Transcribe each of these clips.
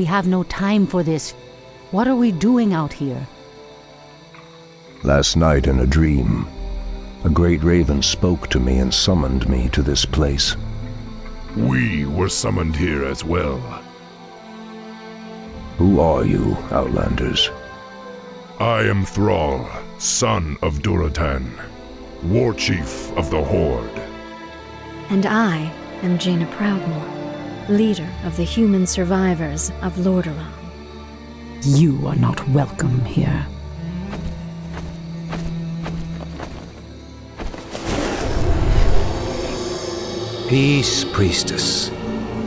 we have no time for this. What are we doing out here? Last night in a dream, a great raven spoke to me and summoned me to this place. We were summoned here as well. Who are you, Outlanders? I am Thrall, son of Duratan, war chief of the Horde. And I am Jaina Proudmoore, leader of the human survivors of Lordaeron. You are not welcome here. Peace, priestess.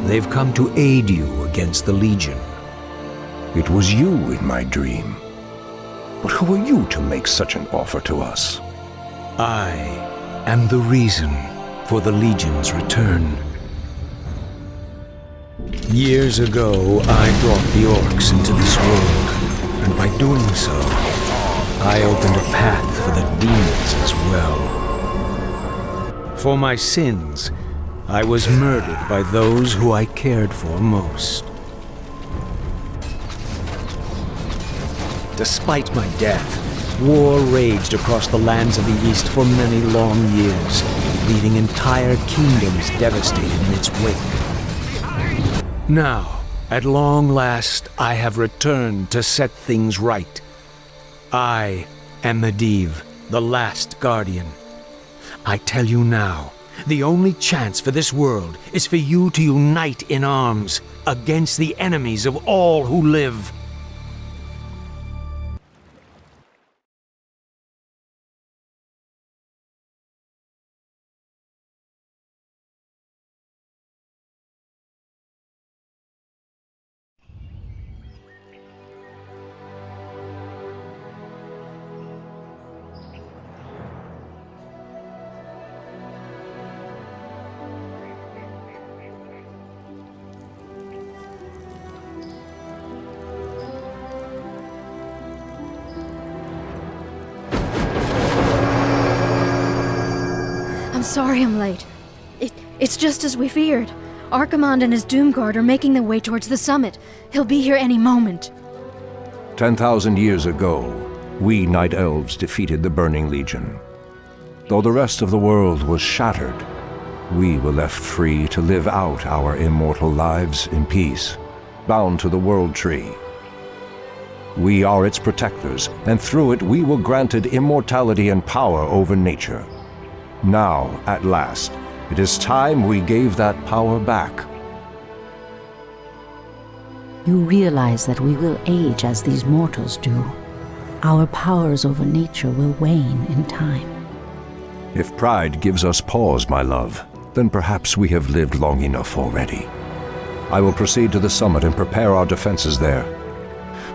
They've come to aid you against the Legion. It was you in my dream. But who are you to make such an offer to us? I am the reason for the Legion's return. Years ago, I brought the orcs into this world, and by doing so, I opened a path for the demons as well. For my sins, I was murdered by those who I cared for most. Despite my death, war raged across the lands of the East for many long years, leaving entire kingdoms devastated in its wake. Now, at long last, I have returned to set things right. I am Medivh, the last guardian. I tell you now, the only chance for this world is for you to unite in arms against the enemies of all who live. Sorry I'm late. It's just as we feared. Archimonde and his Doomguard are making their way towards the summit. He'll be here any moment. 10,000 years ago, we Night Elves defeated the Burning Legion. Though the rest of the world was shattered, we were left free to live out our immortal lives in peace, bound to the World Tree. We are its protectors, and through it we were granted immortality and power over nature. Now, at last, it is time we gave that power back. You realize that we will age as these mortals do. Our powers over nature will wane in time. If pride gives us pause, my love, then perhaps we have lived long enough already. I will proceed to the summit and prepare our defenses there.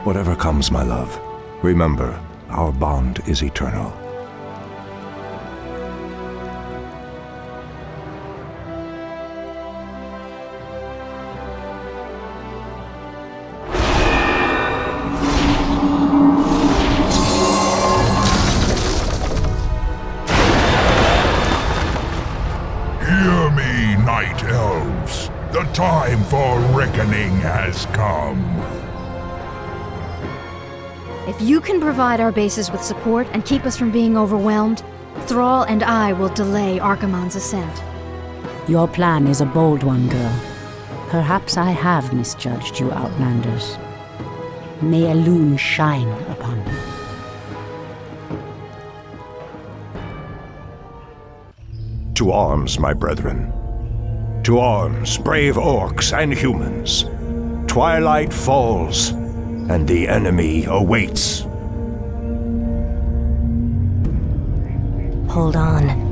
Whatever comes, my love, remember, our bond is eternal. The time for reckoning has come. If you can provide our bases with support and keep us from being overwhelmed, Thrall and I will delay Archimonde's ascent. Your plan is a bold one, girl. Perhaps I have misjudged you, Outlanders. May Elune shine upon you. To arms, my brethren. To arms, brave orcs and humans. Twilight falls, and the enemy awaits. Hold on.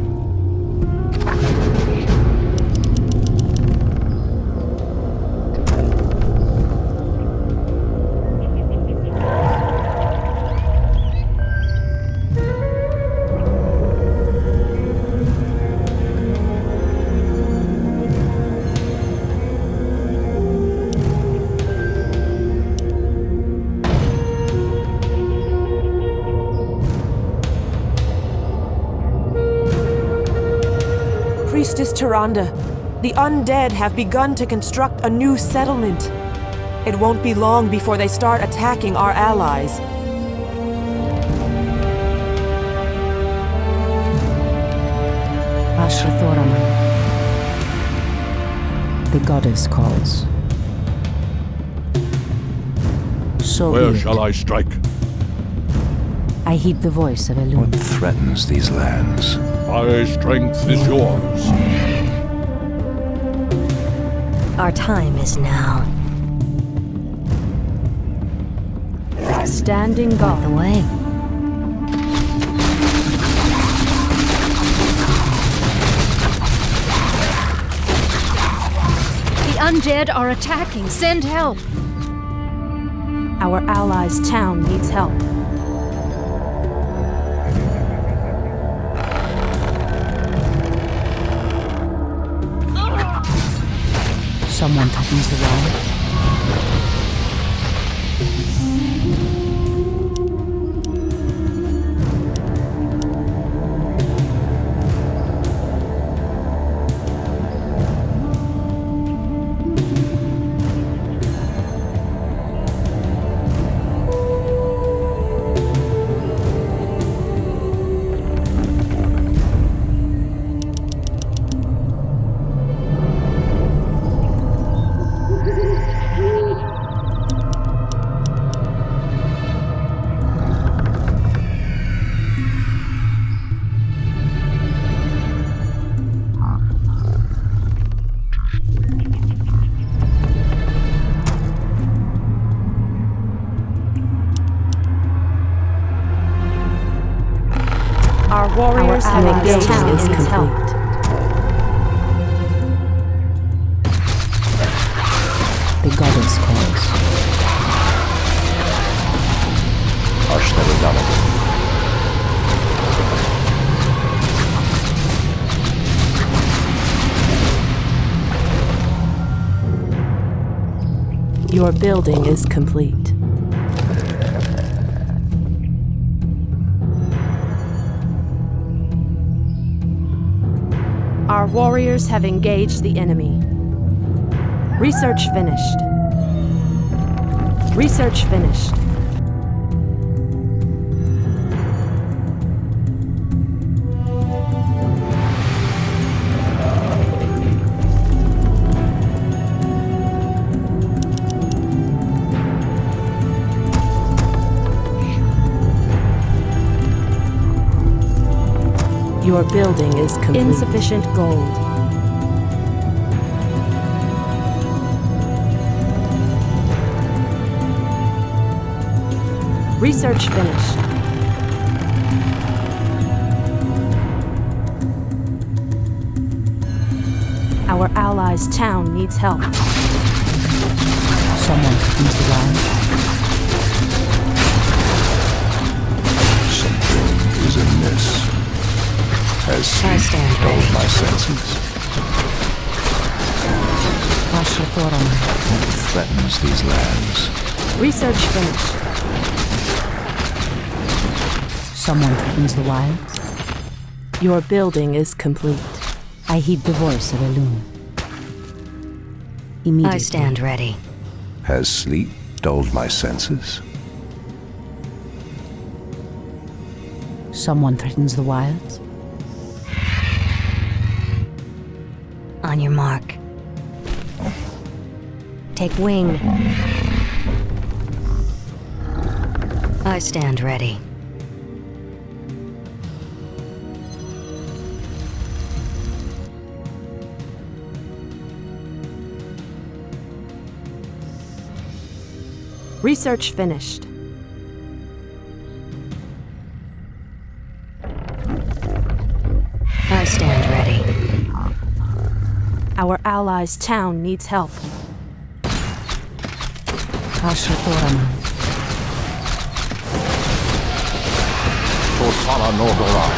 Priestess Tyrande, the undead have begun to construct a new settlement. It won't be long before they start attacking our allies. Ashrathoraman. The goddess calls. So Where be it. shall I strike? I heed the voice of Elune. What threatens these lands? My strength is yours. Our time is now. Standing By guard. the way, The undead are attacking. Send help. Our allies' town needs help. Someone threatens the wild. Our warriors have engaged town in is its help. complete. The goddess calls. Your building is complete. Our warriors have engaged the enemy. Research finished. Research finished. Your building is complete. Insufficient gold. Research finished. Our allies' town needs help. Someone threatens the wild. Something is amiss. Has I stand dulled ready. my senses? Ashrathoraman. What threatens these lands? Research finished. Someone threatens the wilds. Your building is complete. I heed the voice of Elune. Immediately. I stand ready. Has sleep dulled my senses? Someone threatens the wilds. On your mark. Take wing. I stand ready. Research finished. I stand ready. Our allies' town needs help. Ashrathoraman. Tosala Nodorai.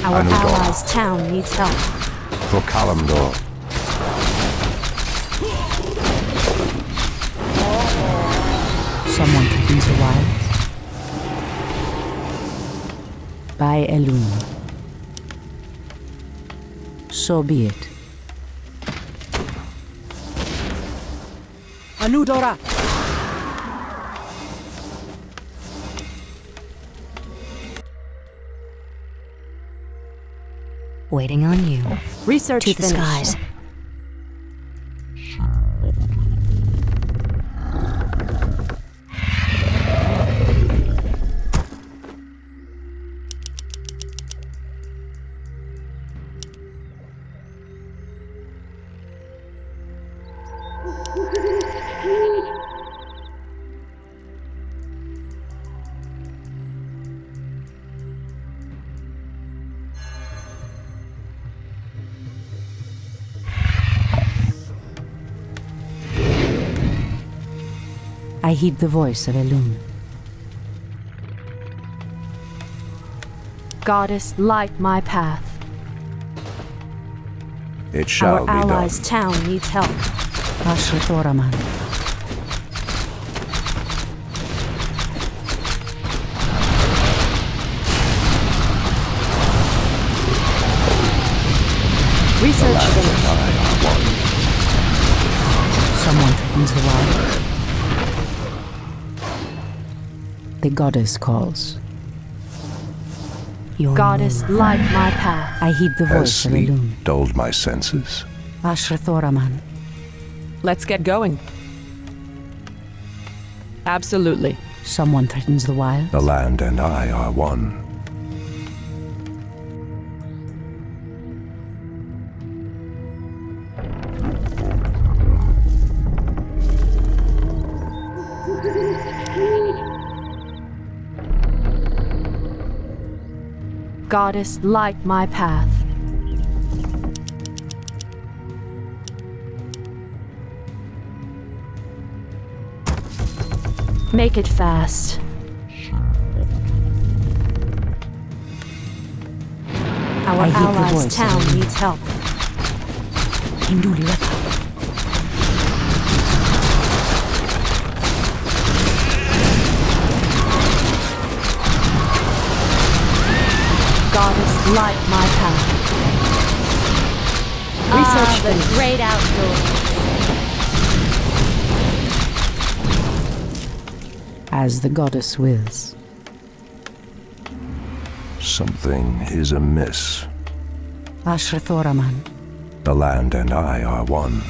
Our Anudor. allies' town needs help. For Kalimdor. Someone threatens the wilds. By Elune. So be it. Anudora! Waiting on you. Research To the finished. skies. I heed the voice of Elune. Goddess, light my path. It shall Our be done. allies' town needs help. Ashrathoraman. Research finished. Someone threatens the wild. The goddess calls. Your Goddess, move. light my path. I heed the Has voice of sleep Elune. dulled my senses? Ashrathoraman. Let's get going. Absolutely. Someone threatens the wild. The land and I are one. Goddess, light my path. Make it fast. Our I heed the allies' voice of town Elune. needs help. Hinduli Rata. Goddess, light my path. Research the finished. great outdoors. As the goddess wills. Something is amiss. Ashrathoraman. The land and I are one.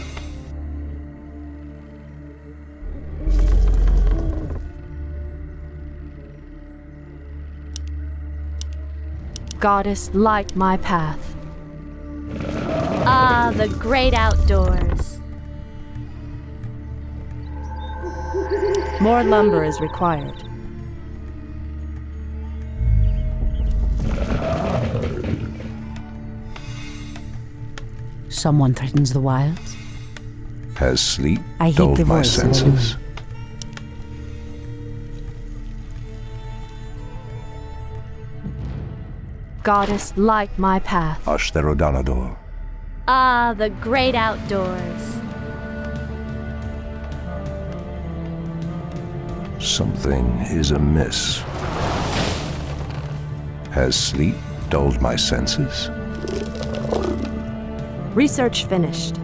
Goddess, light my path. Ah, the great outdoors. More lumber is required. Someone threatens the wilds. Has sleep I heed dulled the my voice of senses? Goddess, light my path. Ashtherodanador. Ah, the great outdoors. Something is amiss. Has sleep dulled my senses? Research finished.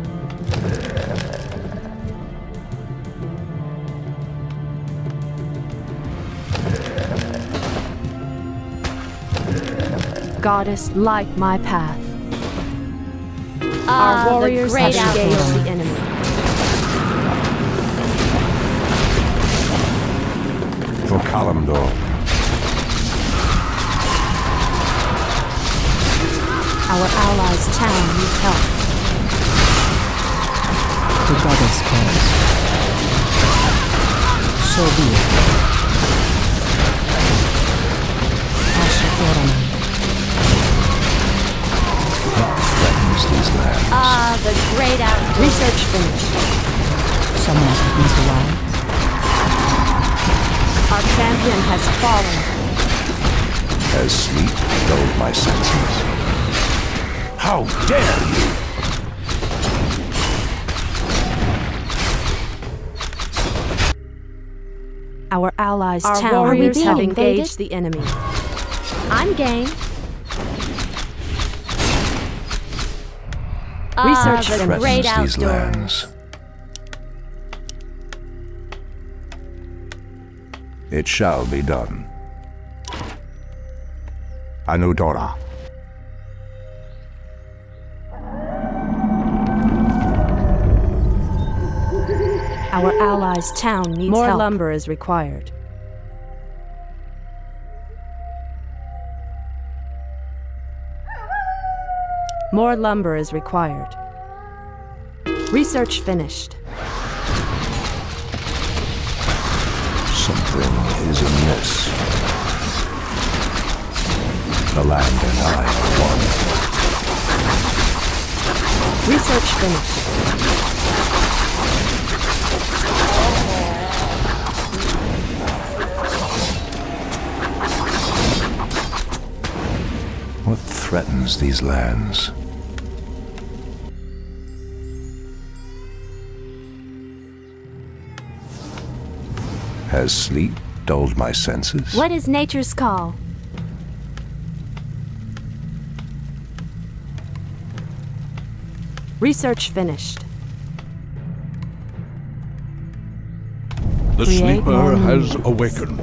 Goddess, light my path. Ah, Our warriors the have great engaged outdoors. the enemy. For Kalimdor. Our allies' town needs help. The goddess calls. So be it. Ashrathoraman. What threatens these lands? Ah, the great outdoors. Research finished. Someone threatens the wild. Our champion has fallen. Has sleep dulled my senses? How dare you! Our allies' Our town warriors have being engaged the enemy. I'm game. Research which finished. threatens these lands. It shall be done. Anudora. Our allies' town needs More help. lumber is required. More lumber is required. Research finished. Something is amiss. The land and I are one. Research finished. What threatens these lands? Has sleep dulled my senses? What is nature's call? Research finished. The Create sleeper more has moons. awakened.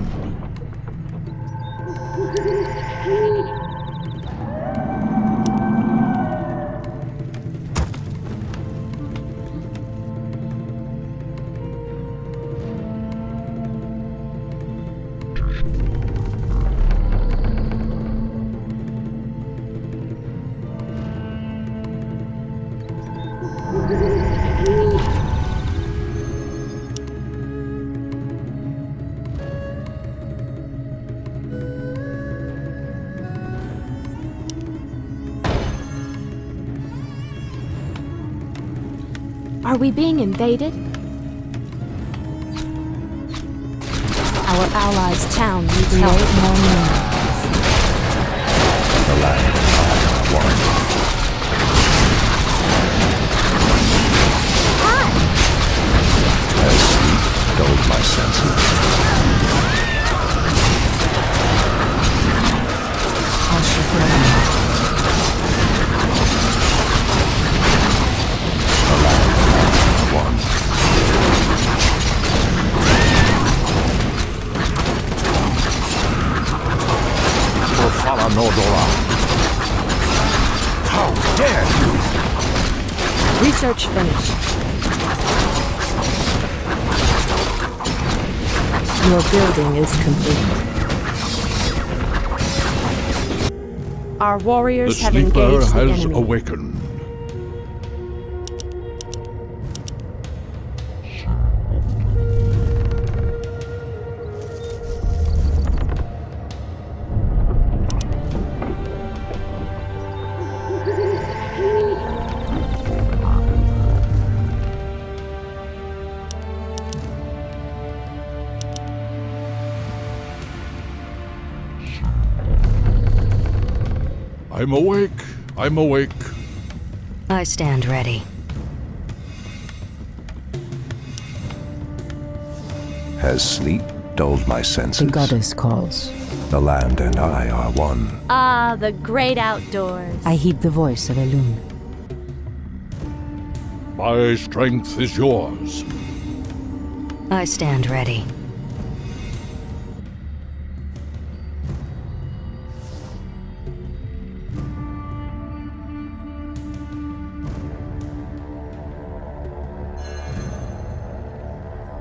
Are we being invaded? Our allies' town needs help. The land and I are one. Has sleep dulled my senses? The land and I are one. Orfala Nordora. How dare you! Research finished. Your building is complete. Our The warriors have sleeper engaged the has enemy. awakened. I'm awake. I'm awake. I stand ready. Has sleep dulled my senses? The goddess calls. The land and I are one. Ah, the great outdoors. I heed the voice of Elune. My strength is yours. I stand ready.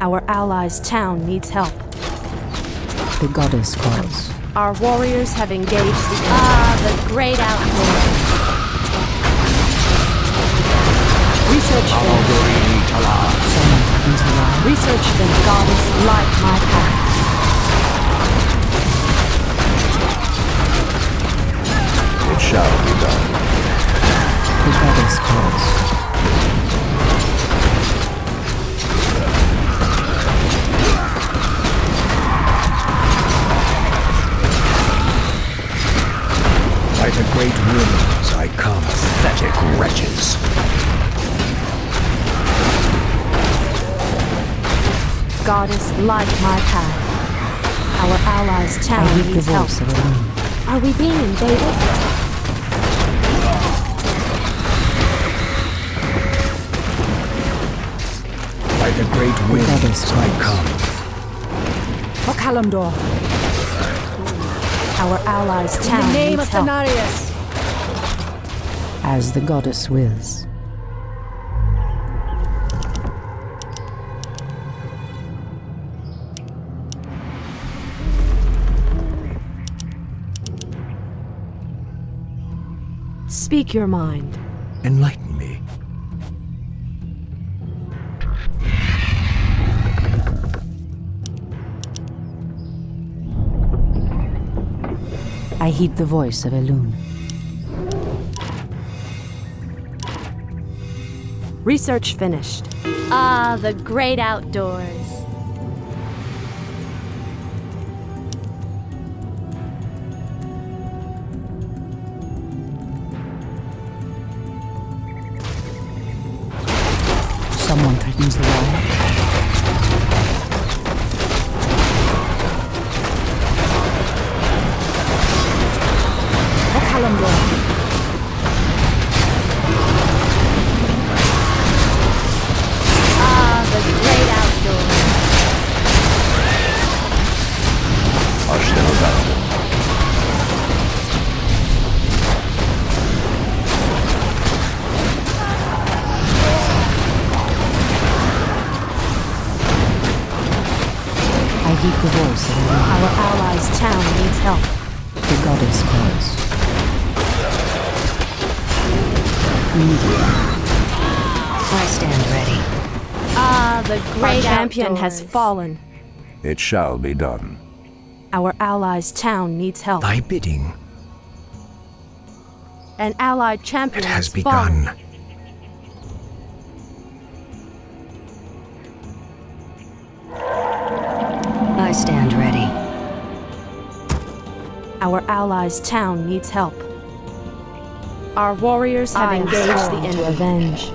Our allies' town needs help. The goddess calls. Our warriors have engaged the enemy. Ah, the great outdoors. Research finished. Research finished. Goddess, light my path. It shall be done. The goddess calls. By the great winds I come, pathetic wretches. Goddess, light my path. Our allies' I town heed the needs help. voice of Elune. Are we being invaded? the great winds goddess I calls. come. For Kalimdor. Our allies' town needs help. As the goddess wills. Speak your mind. Enlighten me. I heed the voice of Elune. Research finished. Ah, the great outdoors. Someone threatens the wall. For Kalimdor. Ah, the great outdoors. Hush them about. I heed the voice of Elune. Our allies' town needs help. The goddess calls. I stand ready. Ah, the Our great champion has outdoors. fallen. It shall be done. Our allies' town needs help. Thy bidding. An allied champion It has fallen. begun. I stand ready. Our allies' town needs help. Our warriors have engaged the enemy. To avenge.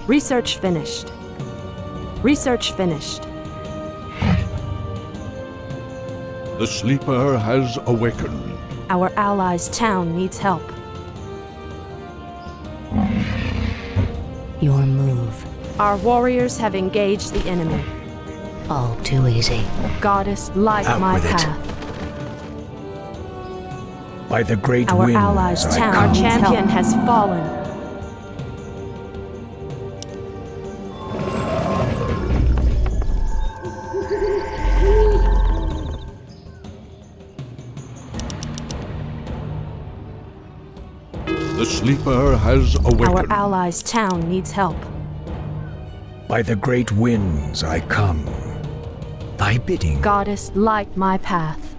Research finished. Research finished. The sleeper has awakened. Our allies' town needs help. Your move. Our warriors have engaged the enemy. All too easy. Goddess, light Out my with it. path. By the great Our winds allies' I town. come. Our champion has fallen. The sleeper has Our awakened. allies' town needs help. By the great winds I come. Thy bidding. Goddess, light my path.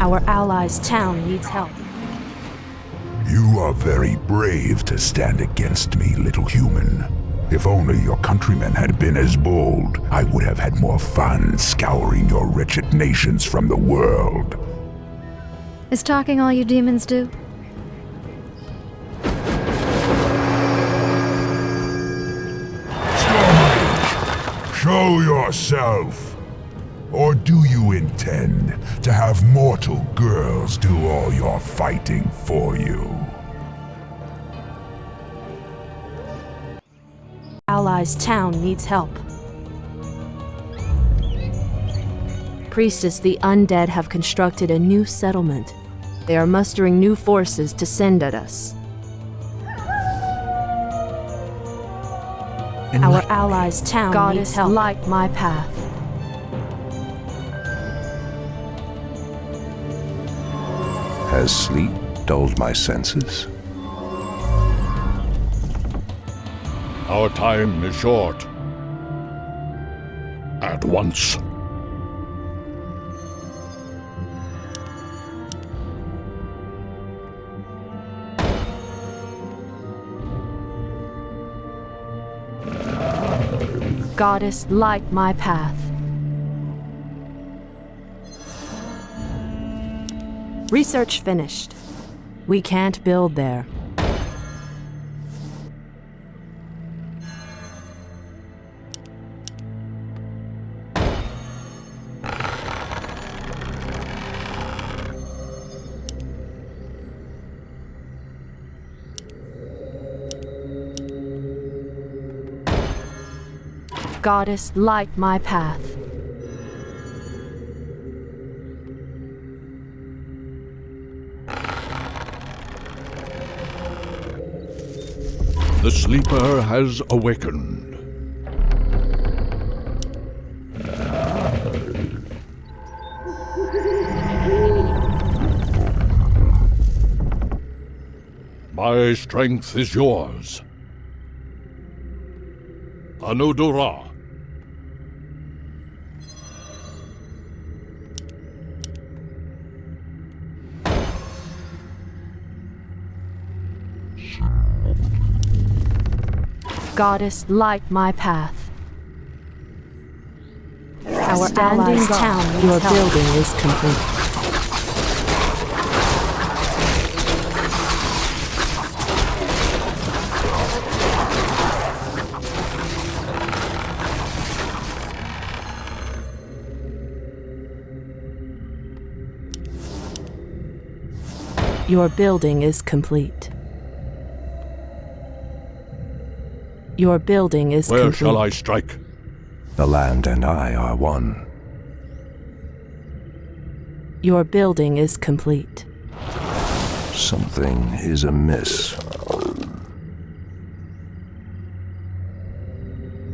Our allies' town needs help. You are very brave to stand against me, little human. If only your countrymen had been as bold, I would have had more fun scouring your wretched nations from the world. Is talking all you demons do? Show yourself! Or do you intend to have mortal girls do all your fighting for you? Allies' town needs help. Priestess, the undead have constructed a new settlement. They are mustering new forces to send at us. Our allies' town needs help. Light my path. Has sleep dulled my senses? Our time is short. At once. Goddess, light my path. Research finished. We can't build there. Goddess, light my path. The sleeper has awakened. My strength is yours. Anudura. Goddess, light my path. Our allies' town needs help. Your building is complete. Your building is complete. Your building is complete. Where shall I strike? The land and I are one. Your building is complete. Something is amiss.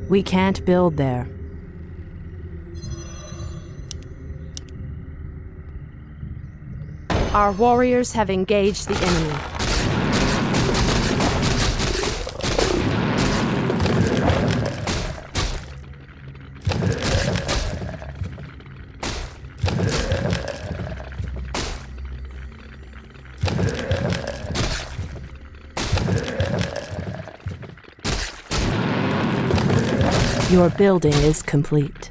We can't build there. Our warriors have engaged the enemy. Your building is complete.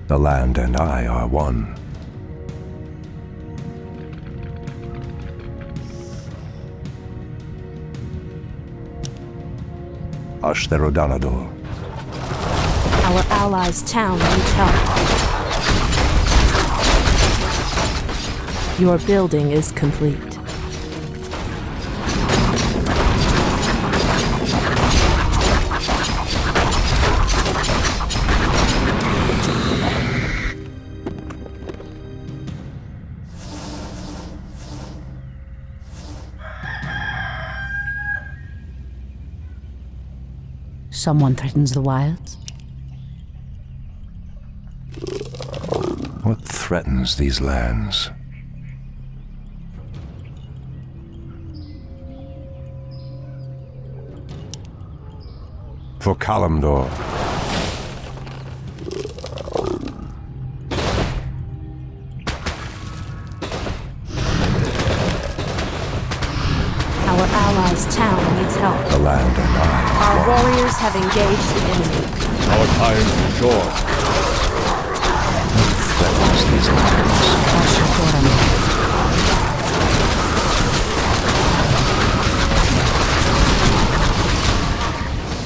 The land and I are one. Ashtherodanador. Our allies' town needs help. Your building is complete. Someone threatens the wilds? What threatens these lands? For Kalimdor. Our allies' town needs help. The land and I. Our warriors have engaged the enemy. Our time is short. What threatens these lands?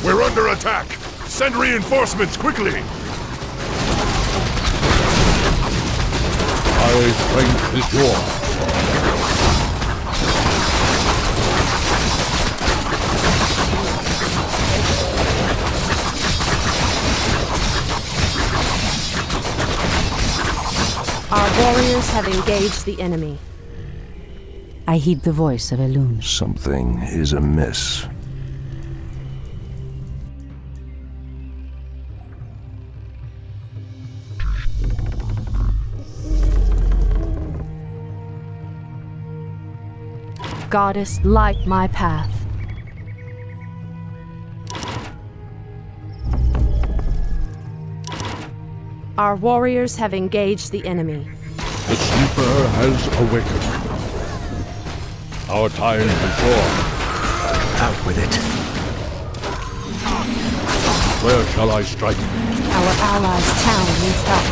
We're under attack! Send reinforcements quickly! My strength is yours. Our warriors have engaged the enemy. I heed the voice of Elune. Something is amiss. Goddess, light my path. Our warriors have engaged the enemy. The sleeper has awakened. Our time is short. Out with it. Where shall I strike? Our allies' town needs help.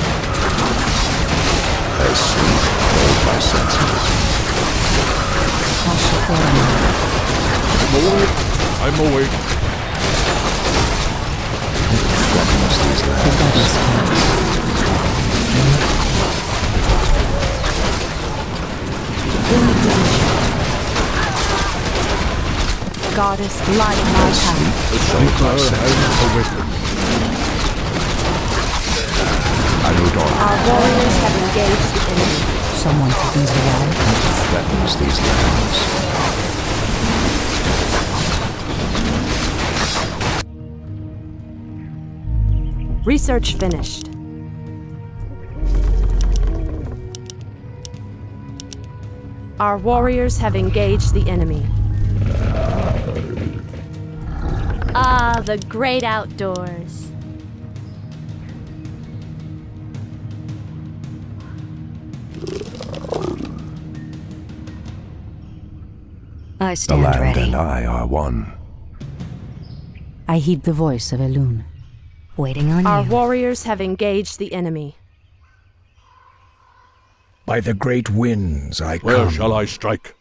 I sleep, hold my senses. I'm awake. these lands. Goddess, light my path. The Shaper has awakened. Our warriors have engaged the enemy. Someone threatens the wall. Threatens these lands. Research finished. Our warriors have engaged the enemy. Ah, the great outdoors. I The stand land ready. and I are one. I heed the voice of Elune. Waiting on Our you. warriors have engaged the enemy. By the great winds I Where come. shall I strike?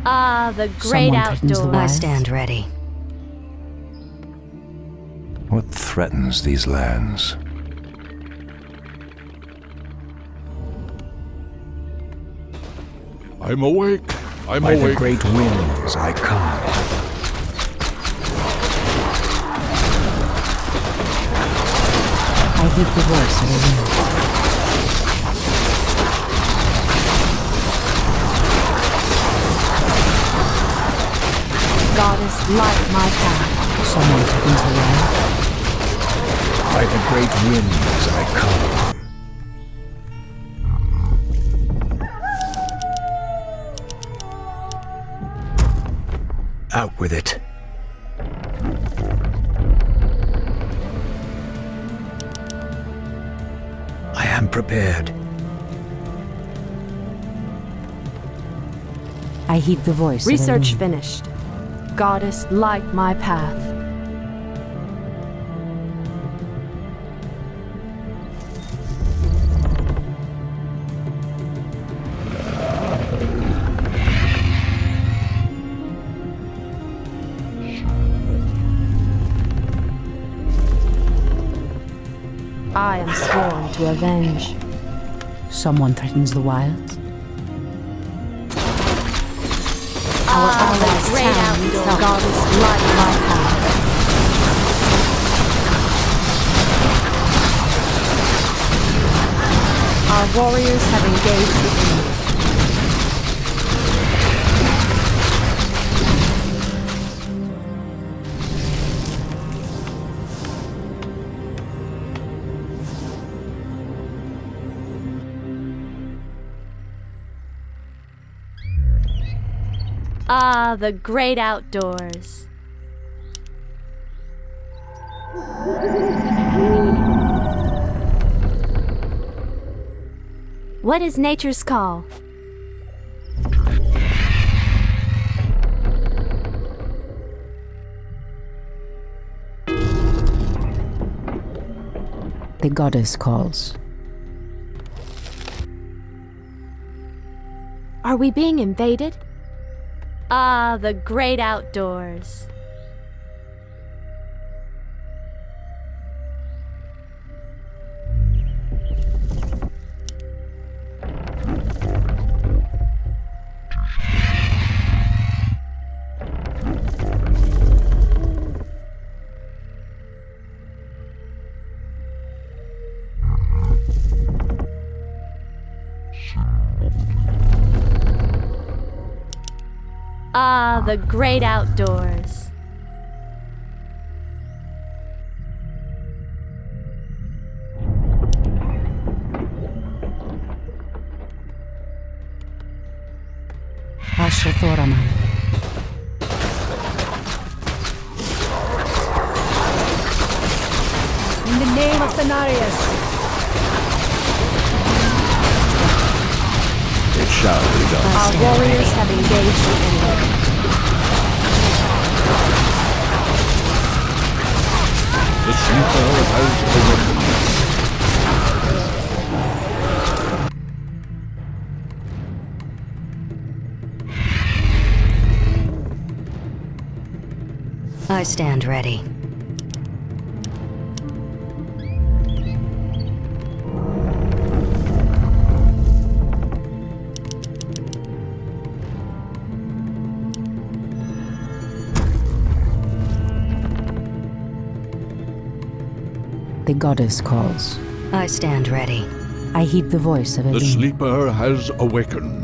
Ah, the great Someone threatens the outdoors. I wild. stand ready. What threatens these lands? I'm awake. I'm By the awake. great winds I come. I heed the voice of Elune. Goddess, light my path. Someone threatens the wall. By the great winds I come. Out with it. I am prepared. I heed the voice Research of Elune. finished. Goddess, light my path. I am sworn to avenge. Someone threatens the wilds. Our Ah, the allies' great town needs outdoors. help. Goddess, light my path. Our warriors have engaged the enemy. Ah, the great outdoors. What is nature's call? The goddess calls. Are we being invaded? Ah, the great outdoors. Ah, the great outdoors. Ashrathoraman. In the name of Cenarius. It shall be done. Our warriors have engaged the enemy. The Shaper has awakened. I stand ready. The goddess calls. I stand ready. I heed the voice of The Elune. sleeper has awakened.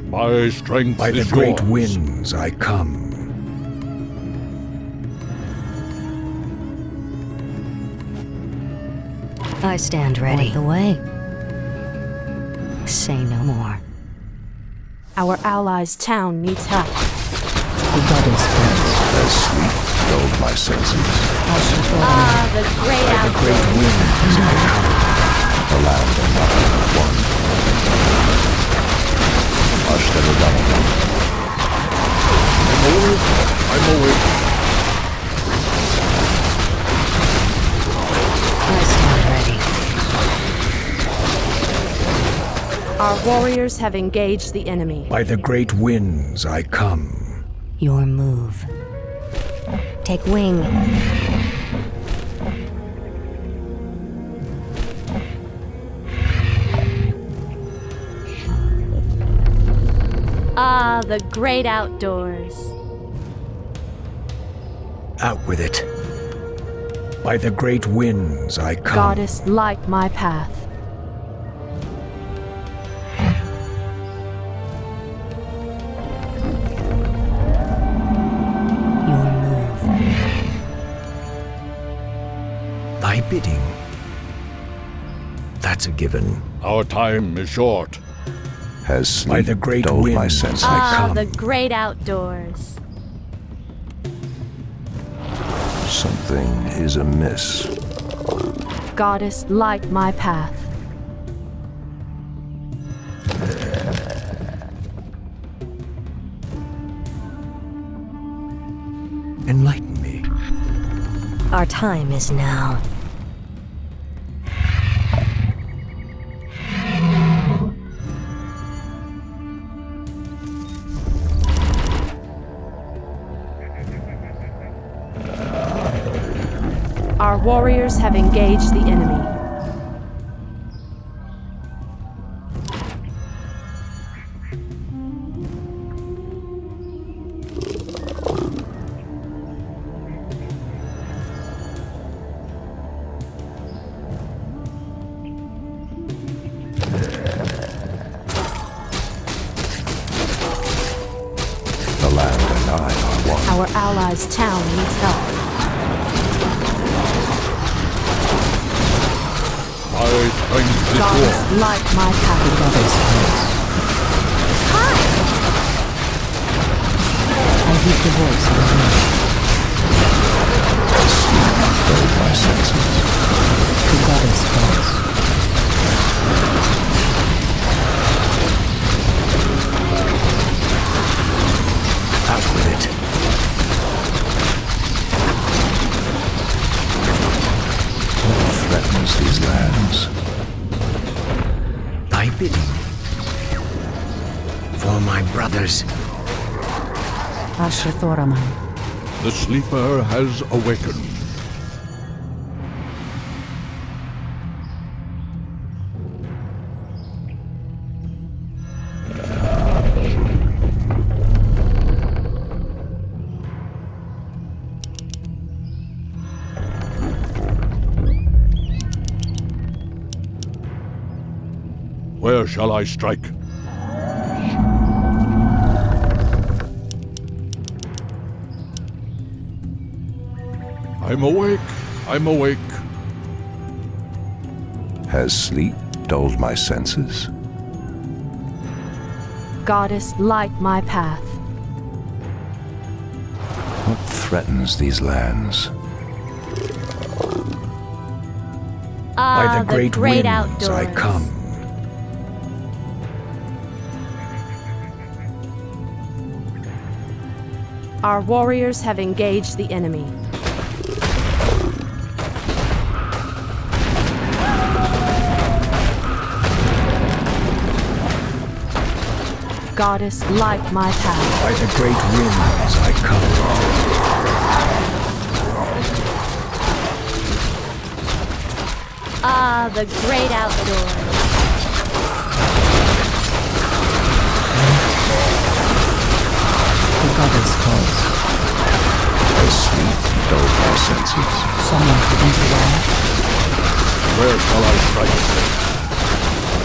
My strength By the is great yours. winds I come. I stand ready. Point the way. Say no more. Our allies' town needs help. The goddess calls. As sleep dulled my senses. Ah, the great The outdoors. great winds I come. The land and not one. Hush the redundant. I'm awake. I stand ready. Our warriors have engaged the enemy. By the great winds I come. Your move. Take wing. Ah, the great outdoors. Out with it. By the great winds I come. Goddess, light my path. Your move. Thy bidding. That's a given. Our time is short. Has sleep By the great dulled my winds senses. I Ah, come. the great outdoors. Something is amiss. Goddess, light my path. Enlighten me. Our time is now. Our warriors have engaged the enemy. The land and I are one. Our allies' town needs help. My strength is Goddess, yours. light my path. The goddess calls. I heed the voice of Elune. Dulled my senses. The goddess calls. Out with it. What threatens these lands? Thy bidding. For my brothers. Asher Thoraman. The sleeper has awakened. Where shall I strike? I'm awake. I'm awake. Has sleep dulled my senses? Goddess, light my path. What threatens these lands? Ah, By the great winds outdoors. I come. Our warriors have engaged the enemy. Goddess, light my path. By the great winds I come. Ah, the great outdoors. The goddess calls. As sleep dulled my senses. Someone to interrupt. Where shall I strike first?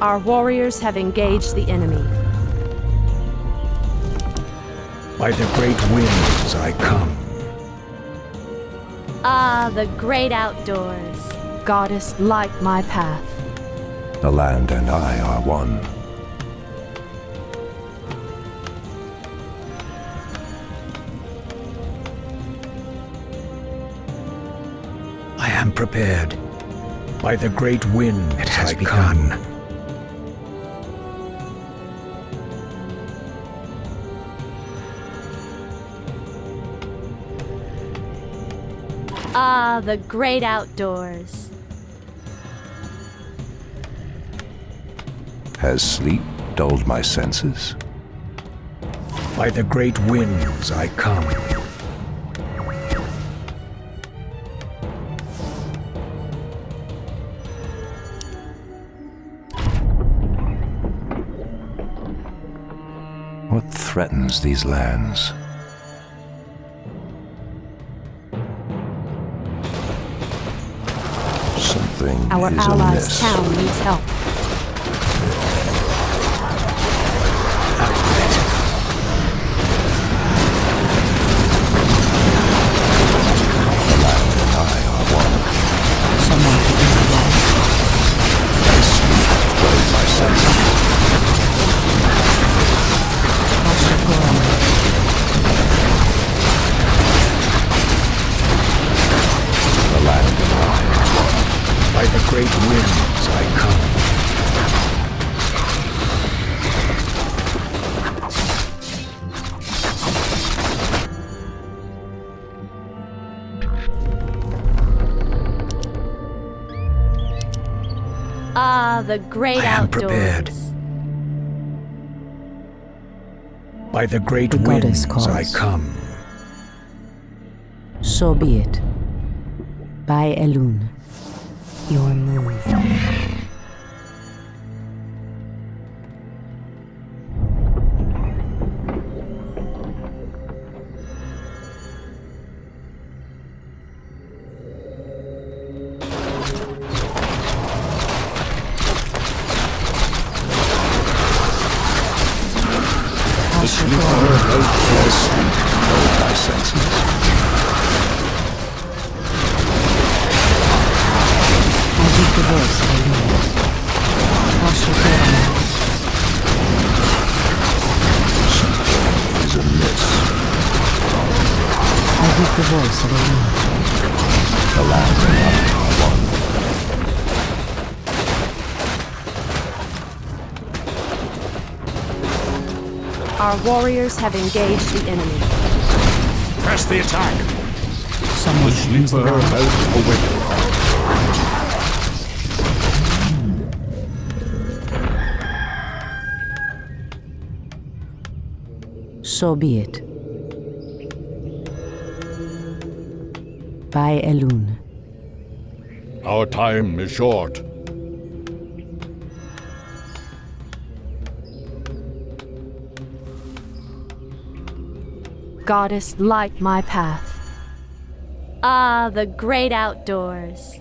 Our warriors have engaged the enemy. By the great winds I come. Ah, the great outdoors. Goddess, light my path. The land and I are one. I am prepared. By the great wind it has begun. Ah, the great outdoors. Has sleep dulled my senses? By the great winds I come. What threatens these lands? Something Our is allies' amiss. town needs help. The land and I are one. Someone to interrupt. As sleep dulled my senses. The land and I are one. By the great winds I come. Ah, the great I am outdoors. prepared. By the great The goddess winds I calls. come. So be it. By Elune. Your move. The sleeper has sleep dulled my senses. I heed the voice of Elune. Ashukura. Something is amiss. I heed the voice of Elune. The land and I are one. Our warriors have engaged the enemy. Press the attack! Someone to interrupt. So be it. By Elune. Our time is short. Goddess, light my path. Ah, the great outdoors.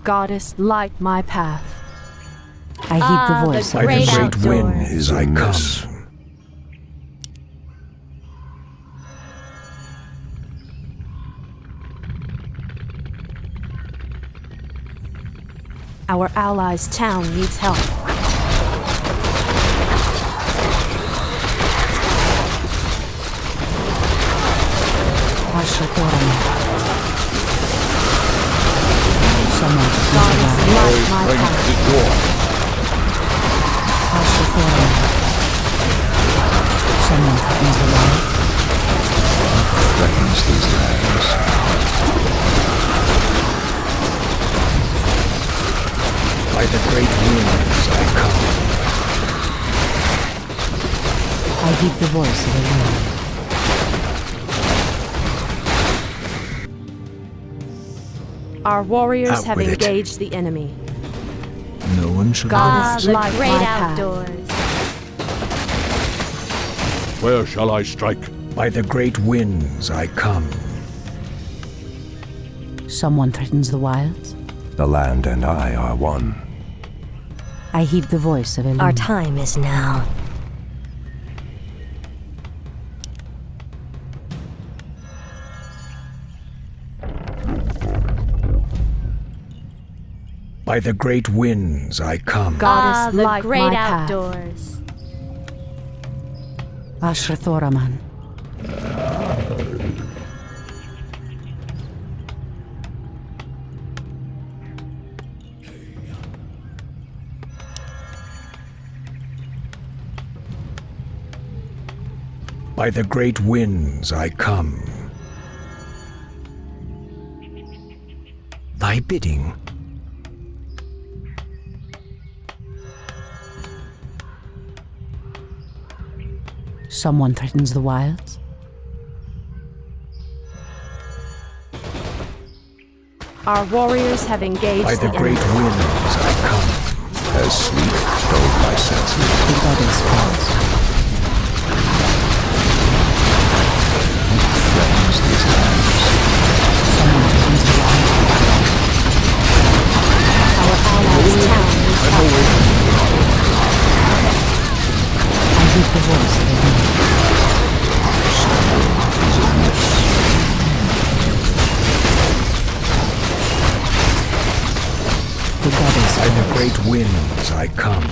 Goddess, light my path. I heed the voice the of By the great great outdoors. winds I amiss. come. Our allies' town needs help. Someone Goddess, light my path. Someone threatens the light. Threatens these lands. By the great winds I come. I heed the voice of Elune. Our warriors Out have with it. engaged the enemy. No one shall Goddess, The light great my path. outdoors. Where shall I strike? By the great winds I come. Someone threatens the wilds. The land and I are one. I heed the voice of Elune. Our time is now. By the great winds I come. Goddess, The light great my path. outdoors. Ashrathoraman. By the great winds I come. Thy bidding. Someone threatens the wilds. Our warriors have engaged By the the great enemy. winds I come. As sleep dulled my senses. The goddess calls. Threatens these lands. Someone threatens the wilds. Our allies' town needs help. I heed the voice of Elune. The goddess By the calls. great winds I come.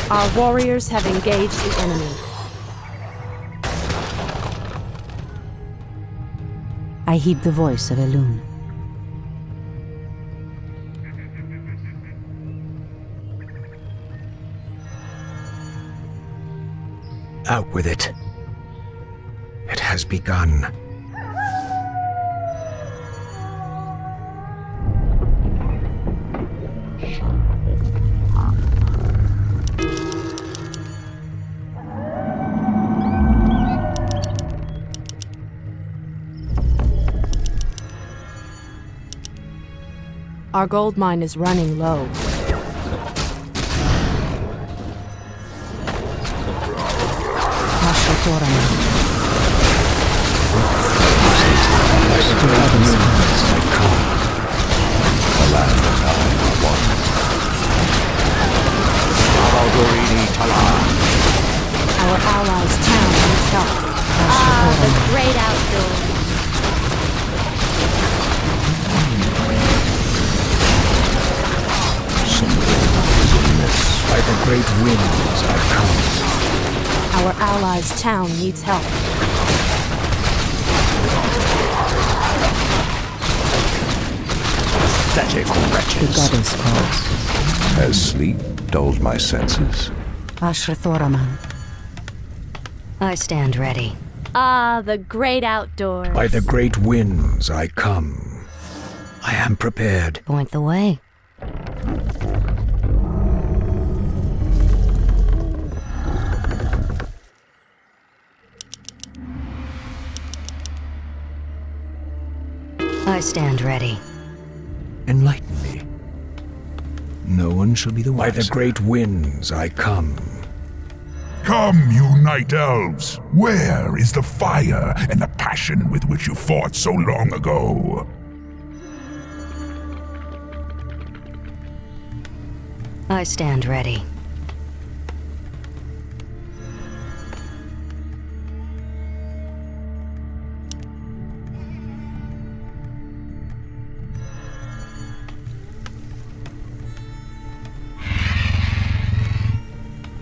Our warriors have engaged the enemy. I heed the voice of Elune. Out with it. It has begun. Our gold mine is running low. Ashrathoraman. By the great winds I come. The land and I are one. Our allies' town needs help. The great outdoors. By the great winds I come. Our allies' town needs help. Pathetic The wretches. goddess calls. As sleep dulled my senses. Ashrathoraman. I stand ready. The great outdoors. By the great winds I come. I am prepared. Point the way. I stand ready. Enlighten me. No one shall be the wiser. By the great winds I come. Come, you night elves! Where is the fire and the passion with which you fought so long ago? I stand ready.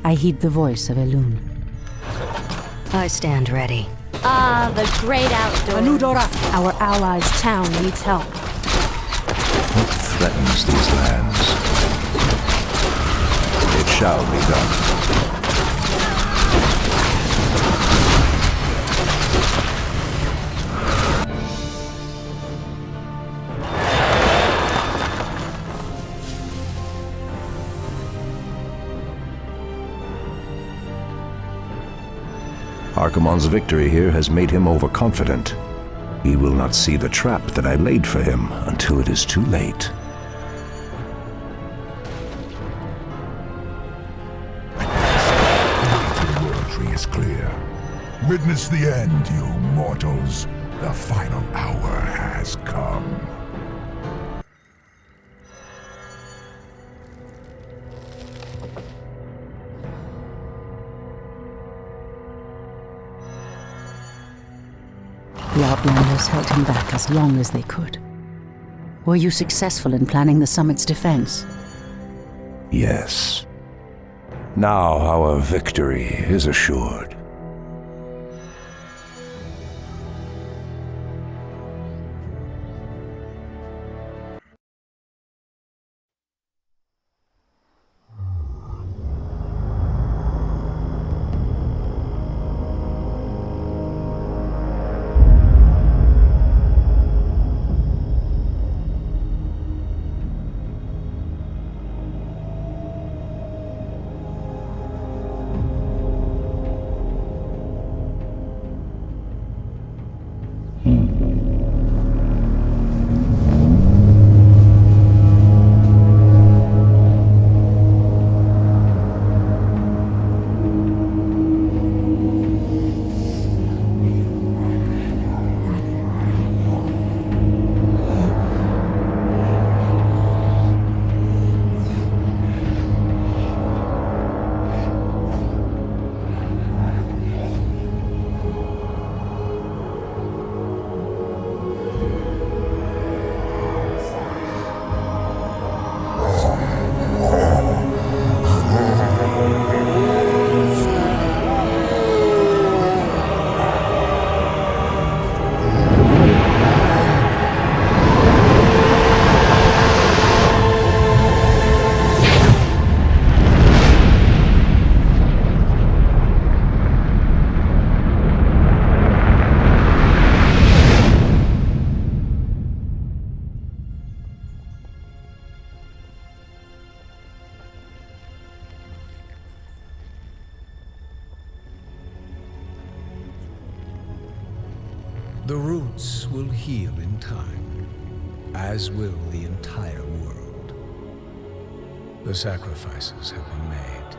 I heed the voice of Elune. I stand ready. Ah, the great outdoors. Our allies' town needs help. What threatens these lands? It shall be done. Archimonde's victory here has made him overconfident. He will not see the trap that I laid for him until it is too late. The world tree is clear. Witness the end, you mortals. The final hour has come. The Outlanders held him back as long as they could. Were you successful in planning the summit's defense? Yes. Now our victory is assured. The roots will heal in time, as will the entire world. The sacrifices have been made.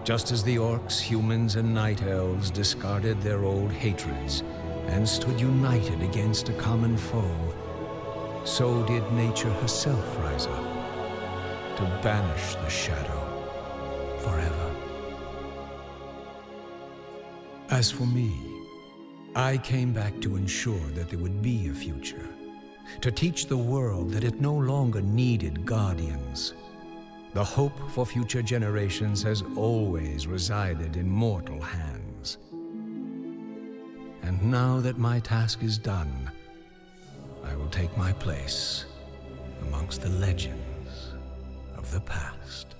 Just as the orcs, humans, and night elves discarded their old hatreds and stood united against a common foe, so did nature herself rise up to banish the shadow forever. As for me, I came back to ensure that there would be a future, to teach the world that it no longer needed guardians. The hope for future generations has always resided in mortal hands. And now that my task is done, I will take my place amongst the legends of the past.